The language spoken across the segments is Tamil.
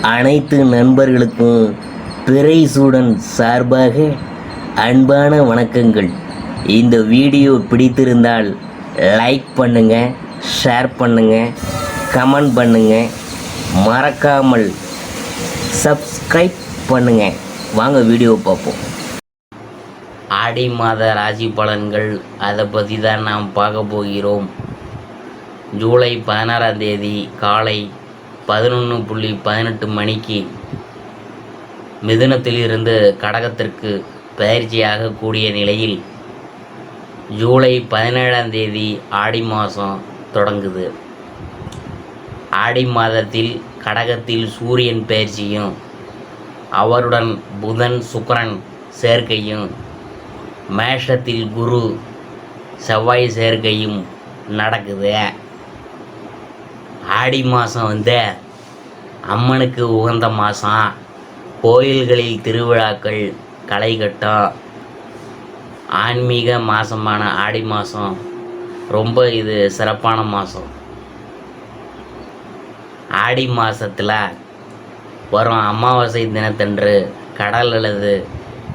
அனைத்து நண்பர்களுக்கும் பிறைசூடன் சார்பாக அன்பான வணக்கங்கள். இந்த வீடியோ பிடித்திருந்தால் லைக் பண்ணுங்கள், ஷேர் பண்ணுங்கள், கமெண்ட் பண்ணுங்கள், மறக்காமல் சப்ஸ்கிரைப் பண்ணுங்கள். வாங்க வீடியோ பார்ப்போம். ஆடி மாத ராசி பலன்கள், அதை பற்றி தான் நாம் பார்க்க போகிறோம். ஜூலை 16ஆம் தேதி காலை 11:18 மணிக்கு மிதுனத்திலிருந்து கடகத்திற்கு பயிற்சியாக கூடிய நிலையில் ஜூலை 17ஆம் தேதி ஆடி மாதம் தொடங்குது. ஆடி மாதத்தில் கடகத்தில் சூரியன் பயிற்சியும் அவருடன் புதன் சுக்கிரன் சேர்க்கையும் மேஷத்தில் குரு செவ்வாய் சேர்க்கையும் நடக்குது. ஆடி மாதம் அம்மனுக்கு உகந்த மாதம். கோயில்களில் திருவிழாக்கள் களை கட்டும். ஆன்மீக மாதமான ஆடி மாதம் ரொம்ப இது சிறப்பான மாதம். ஆடி மாதத்தில் வரும் அமாவாசை தினத்தன்று கடல் அல்லது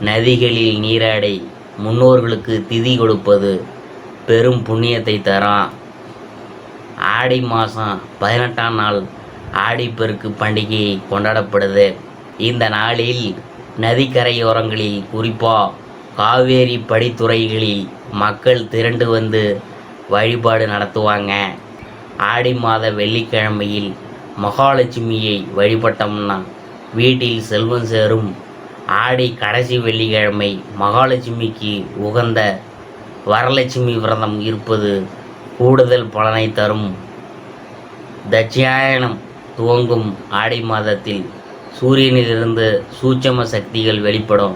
நதிகளில் நீராடி முன்னோர்களுக்கு திதி கொடுப்பது பெரும் புண்ணியத்தை தரும். ஆடி மாதம் 18ஆம் நாள் ஆடிப்பெருக்கு பண்டிகை கொண்டாடப்படுது. இந்த நாளில் நதிக்கரையோரங்களில் குறிப்பாக காவேரி படித்துறைகளில் மக்கள் திரண்டு வந்து வழிபாடு நடத்துவாங்க. ஆடி மாத வெள்ளிக்கிழமையில் மகாலட்சுமியை வழிபட்டோம்னா வீட்டில் செல்வம் சேரும். ஆடி கடைசி வெள்ளிக்கிழமை மகாலட்சுமிக்கு உகந்த வரலட்சுமி விரதம் இருப்பது கூடுதல் பலனை தரும். தட்சிணாயனம் துவங்கும் ஆடி மாதத்தில் சூரியனிலிருந்து சூட்சம சக்திகள் வெளிப்படும்.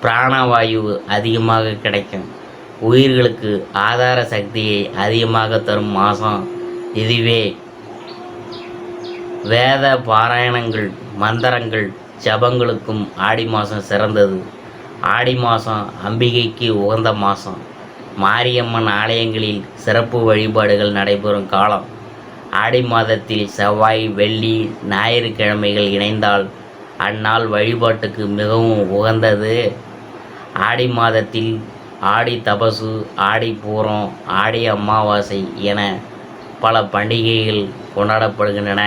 பிராணவாயு அதிகமாக கிடைக்கும். உயிர்களுக்கு ஆதார சக்தியை அதிகமாக தரும் மாதம் இதுவே. வேத பாராயணங்கள், மந்திரங்கள், ஜபங்களுக்கும் ஆடி மாதம் சிறந்தது. ஆடி மாதம் அம்பிகைக்கு உகந்த மாதம். மாரியம்மன் ஆலயங்களில் சிறப்பு வழிபாடுகள் நடைபெறும் காலம். ஆடி மாதத்தில் செவ்வாய், வெள்ளி, ஞாயிற்றுக்கிழமைகள் இணைந்தால் அந்நாள் வழிபாட்டுக்கு மிகவும் உகந்தது. ஆடி மாதத்தில் ஆடி தபசு, ஆடி பூரம், ஆடி அமாவாசை என பல பண்டிகைகள் கொண்டாடப்படுகின்றன.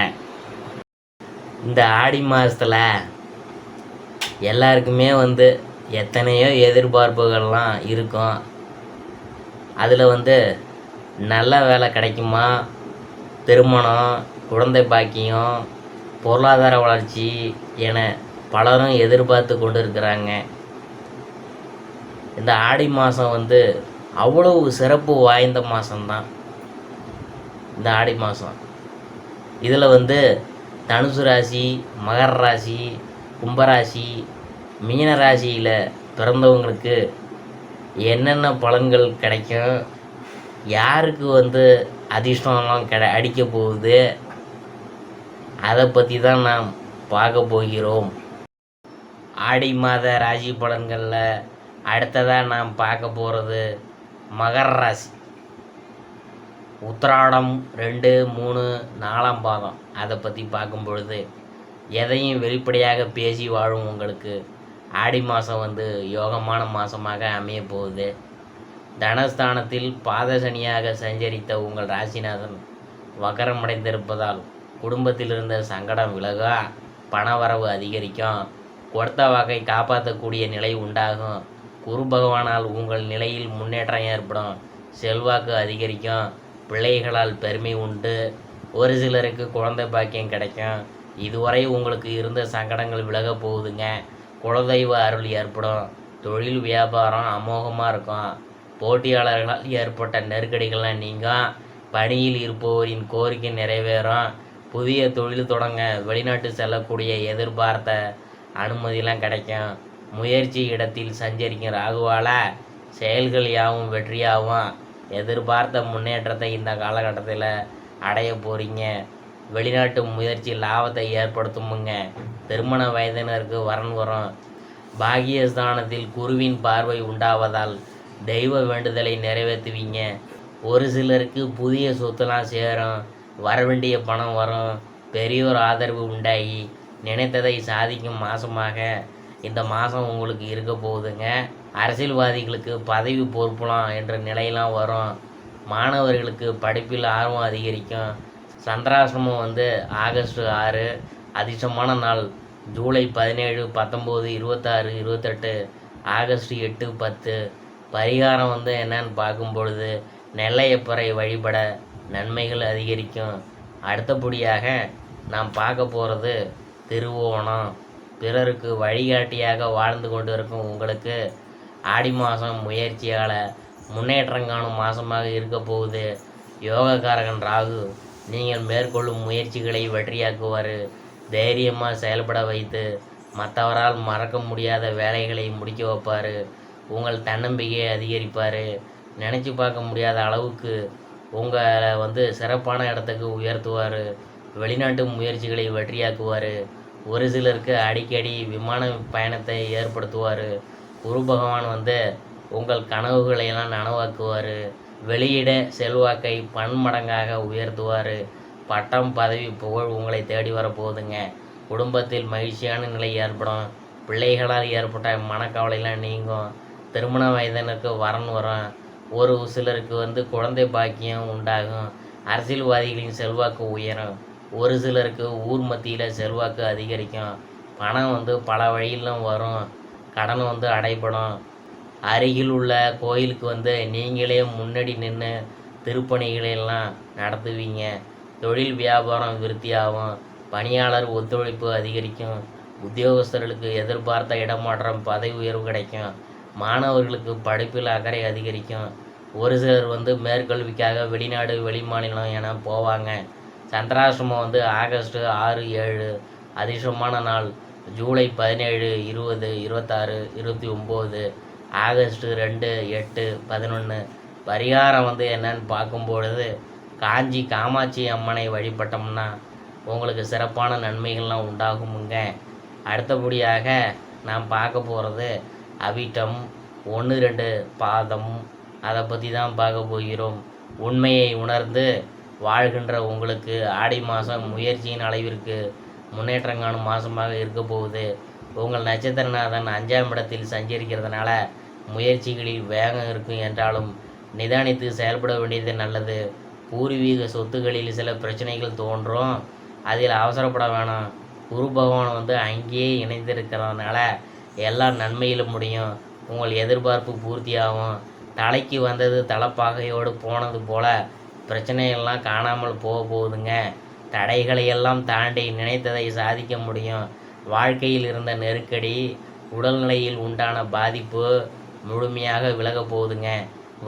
இந்த ஆடி மாதத்தில் எல்லாருக்குமே எத்தனையோ எதிர்பார்ப்புகள்லாம் இருக்கும். அதில் நல்ல வேலை கிடைக்குமா, திருமணம், குழந்தை பாக்கியம், பொருளாதார வளர்ச்சி என பலரும் எதிர்பார்த்து கொண்டு இருக்கிறாங்க. இந்த ஆடி மாதம் அவ்வளவு சிறப்பு வாய்ந்த மாதம்தான் இந்த ஆடி மாதம். இதில் தனுசு ராசி, மகர ராசி, கும்பராசி, மீன ராசியில் பிறந்தவங்களுக்கு என்னென்ன பலன்கள் கிடைக்கும், யாருக்கு அதிர்ஷ்டம்லாம் அடிக்க போகுது, அதை பற்றி தான் நாம் பார்க்க போகிறோம். ஆடி மாத ராசி பலன்களில் அடுத்ததாக நாம் பார்க்க போகிறது மகர ராசி. உத்திராடம் 2, 3, 4ஆம் பாதம் அதை பற்றி பார்க்கும் பொழுது எதையும் வெளிப்படையாக பேசி வாழும் உங்களுக்கு ஆடி மாதம் யோகமான மாதமாக அமைய போகுது. தனஸ்தானத்தில் பாதசனியாக சஞ்சரித்த உங்கள் ராசிநாதன் வக்கரமடைந்திருப்பதால் குடும்பத்தில் இருந்த சங்கடம் விலகா, பணவரவு அதிகரிக்கும், கொடுத்த வாக்கை காப்பாற்றக்கூடிய நிலை உண்டாகும். குரு பகவானால் உங்கள் நிலையில் முன்னேற்றம் ஏற்படும். செல்வாக்கு அதிகரிக்கும். பிள்ளைகளால் பெருமை உண்டு. ஒரு சிலருக்கு குழந்தை பாக்கியம் கிடைக்கும். இதுவரை உங்களுக்கு இருந்த சங்கடங்கள் விலக போகுதுங்க. குலதெய்வ அருள் ஏற்படும். தொழில் வியாபாரம் அமோகமாக இருக்கும். போட்டியாளர்களால் ஏற்பட்ட நெருக்கடிகள்லாம் நீங்கும். பணியில் இருப்பவரின் கோரிக்கை நிறைவேறும். புதிய தொழில் தொடங்க வெளிநாட்டு செல்லக்கூடிய எதிர்பார்த்த அனுமதியெலாம் கிடைக்கும். முயற்சி இடத்தில் சஞ்சரிக்கும் ராகுவால் செயல்கள் யாவும் வெற்றியாகும். எதிர்பார்த்த முன்னேற்றத்தை இந்த காலகட்டத்தில் அடைய போகிறீங்க. வெளிநாட்டு முயற்சி லாபத்தை ஏற்படுத்துமுங்க. திருமண வயதினருக்கு வரன் வரும். பாகியஸ்தானத்தில் குருவின் பார்வை உண்டாவதால் தெய்வ வேண்டுதலை நிறைவேற்றுவீங்க. ஒரு சிலருக்கு புதிய சொத்துலாம் சேரும். வரவேண்டிய பணம் வரும். பெரியோர் ஆதரவு உண்டாகி நினைத்ததை சாதிக்கும் மாதமாக இந்த மாதம் உங்களுக்கு இருக்க போகுதுங்க. அரசியல்வாதிகளுக்கு பதவி பொறுப்புலாம் என்ற நிலையெல்லாம் வரும். மாணவர்களுக்கு படிப்பில் ஆர்வம் அதிகரிக்கும். சந்திராசிரமம் வந்து ஆகஸ்ட் 6, அதிர்ஷ்டமான நாள் ஜூலை 17, 19, 26, 28, ஆகஸ்ட் 8, 10. பரிகாரம் வந்து என்னன்னு பார்க்கும் பொழுது நெல்லையப்பரை வழிபட நன்மைகள் அதிகரிக்கும். அடுத்தபடியாக நாம் பார்க்க போகிறது திருவோணம். பிறருக்கு வழிகாட்டியாக வாழ்ந்து கொண்டு இருக்கும் உங்களுக்கு ஆடி மாதம் முயற்சியால் முன்னேற்றம் காணும் மாதமாக இருக்க போகுது. யோகக்காரகன் ராகு நீங்கள் மேற்கொள்ளும் முயற்சிகளை வெற்றியாக்குவார். தைரியமாக செயல்பட வைத்து மற்றவரால் மறக்க முடியாத வேலைகளை முடிக்க வைப்பார். உங்கள் தன்னம்பிக்கையை அதிகரிப்பார். நினச்சி பார்க்க முடியாத அளவுக்கு உங்களை வந்து சிறப்பான இடத்துக்கு உயர்த்துவார். வெளிநாட்டு முயற்சிகளை வெற்றியாக்குவார். ஒரு சிலருக்கு அடிக்கடி விமான பயணத்தை ஏற்படுத்துவார். குரு பகவான் வந்து உங்கள் கனவுகளையெல்லாம் நனவாக்குவார். வெளியிட செல்வாக்கை பன்மடங்காக உயர்த்துவார். பட்டம் பதவி புகழ் உங்களை தேடி வரப்போகுதுங்க. குடும்பத்தில் மகிழ்ச்சியான நிலை ஏற்படும். பிள்ளைகளால் ஏற்பட்ட மனக்கவலையெல்லாம் நீங்கும். திருமண வயதினருக்கு வரன் வரும். ஒரு சிலருக்கு வந்து குழந்தை பாக்கியம் உண்டாகும். அரசியல்வாதிகளின் செல்வாக்கு உயரும். ஒரு சிலருக்கு ஊர் மத்தியில் செல்வாக்கு அதிகரிக்கும். பணம் வந்து பல வழியிலும் வரும். கடன் வந்து அடைபடும். அருகில் உள்ள கோயிலுக்கு வந்து நீங்களே முன்னாடி நின்று திருப்பணிகளெல்லாம் நடத்துவீங்க. தொழில் வியாபாரம் விருத்தியாகும். பணியாளர் ஒத்துழைப்பு அதிகரிக்கும். உத்தியோகஸ்தர்களுக்கு எதிர்பார்த்த இடமாற்றம் பதவி உயர்வு கிடைக்கும். மாணவர்களுக்கு படிப்பில் அக்கறை அதிகரிக்கும். ஒரு சிலர் வந்து மேற்கல்விக்காக வெளிநாடு வெளிமாநிலம் என போவாங்க. சந்திராசிரமம் வந்து ஆகஸ்ட் 6, 7, அதிர்ஷ்டமான நாள் ஜூலை 17, 20, 26, 29, ஆகஸ்ட் 2, 8, 11. பரிகாரம் வந்து என்னன்னு பார்க்கும்பொழுது காஞ்சி காமாட்சி அம்மனை வழிபட்டோம்னா உங்களுக்கு சிறப்பான நன்மைகள்லாம் உண்டாகுமுங்க. அடுத்தபடியாக நாம் பார்க்க போகிறது அவிட்டம் 1, 2 பாதம். அதை பற்றி தான் பார்க்க போகிறோம். உண்மையை உணர்ந்து வாழ்கின்ற உங்களுக்கு ஆடி மாதம் முயற்சியின் அளவிற்கு முன்னேற்றம் காணும் மாதமாக இருக்க போகுது. உங்கள் நட்சத்திரநாதன் 5ஆம் இடத்தில் சஞ்சரிக்கிறதுனால முயற்சிகளில் வேகம் இருக்கும் என்றாலும் நிதானித்து செயல்பட வேண்டியது நல்லது. பூர்வீக சொத்துக்களில் சில பிரச்சனைகள் தோன்றும். அதில் அவசரப்பட வேணாம். குரு பகவான் வந்து அங்கேயே இணைந்திருக்கிறதுனால எல்லாம் நன்மையில் முடியும். உங்கள் எதிர்பார்ப்பு பூர்த்தியாகும். தலைக்கு வந்தது தலைப்பாகையோடு போனது போல பிரச்சனையெல்லாம் காணாமல் போக போகுதுங்க. தடைகளையெல்லாம் தாண்டி நினைத்ததை சாதிக்க முடியும். வாழ்க்கையில் இருந்த நெருக்கடி, உடல்நிலையில் உண்டான பாதிப்பு முழுமையாக விலக போகுதுங்க.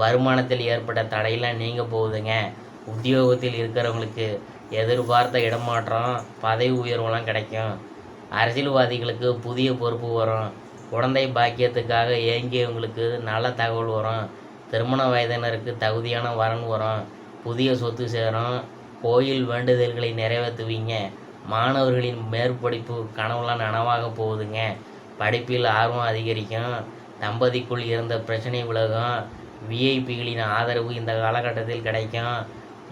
வருமானத்தில் ஏற்பட்ட தடையெல்லாம் நீங்க போகுதுங்க. உத்தியோகத்தில் இருக்கிறவங்களுக்கு எதிர்பார்த்த இடமாற்றம் பதவி உயர்வுலாம் கிடைக்கும். அரசியல்வாதிகளுக்கு புதிய பொறுப்பு வரும். குழந்தை பாக்கியத்துக்காக ஏங்கியவங்களுக்கு நல்ல தகவல் வரும். திருமண வயதினருக்கு தகுதியான வரன் வரும். புதிய சொத்து சேரும். கோயில் வேண்டுதல்களை நிறைவேற்றுவீங்க. மாணவர்களின் மேற்படிப்பு கனவுலாம் நனவாக போகுதுங்க. படிப்பில் ஆர்வம் அதிகரிக்கும். தம்பதிக்குள் இருந்த பிரச்சனை விலகும். விஐபிகளின் ஆதரவு இந்த காலகட்டத்தில் கிடைக்கும்.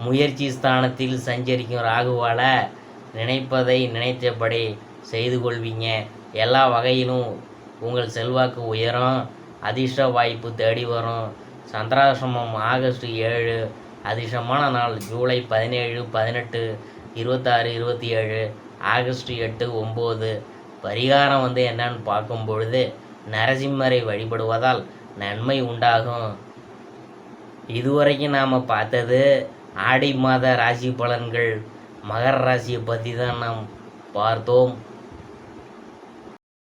முயற்சி ஸ்தானத்தில் சஞ்சரிக்கும் ராகுவால் நினைப்பதை நினைத்தபடி செய்து கொள்வீங்க. எல்லா வகையிலும் உங்கள் செல்வாக்கு உயரும். அதிர்ஷ்ட வாய்ப்பு தேடி வரும். சந்திராசிரமம் ஆகஸ்ட் 7, அதிர்ஷ்டமான நாள் ஜூலை 17, 18, 26, 27, ஆகஸ்ட் 8, 9. பரிகாரம் வந்து என்னன்னு பார்க்கும் பொழுது நரசிம்மரை வழிபடுவதால் நன்மை உண்டாகும். இதுவரைக்கும் நாம் பார்த்தது ஆடி மாத ராசி பலன்கள். மகர ராசியை பற்றி தான் நாம் பார்த்தோம்.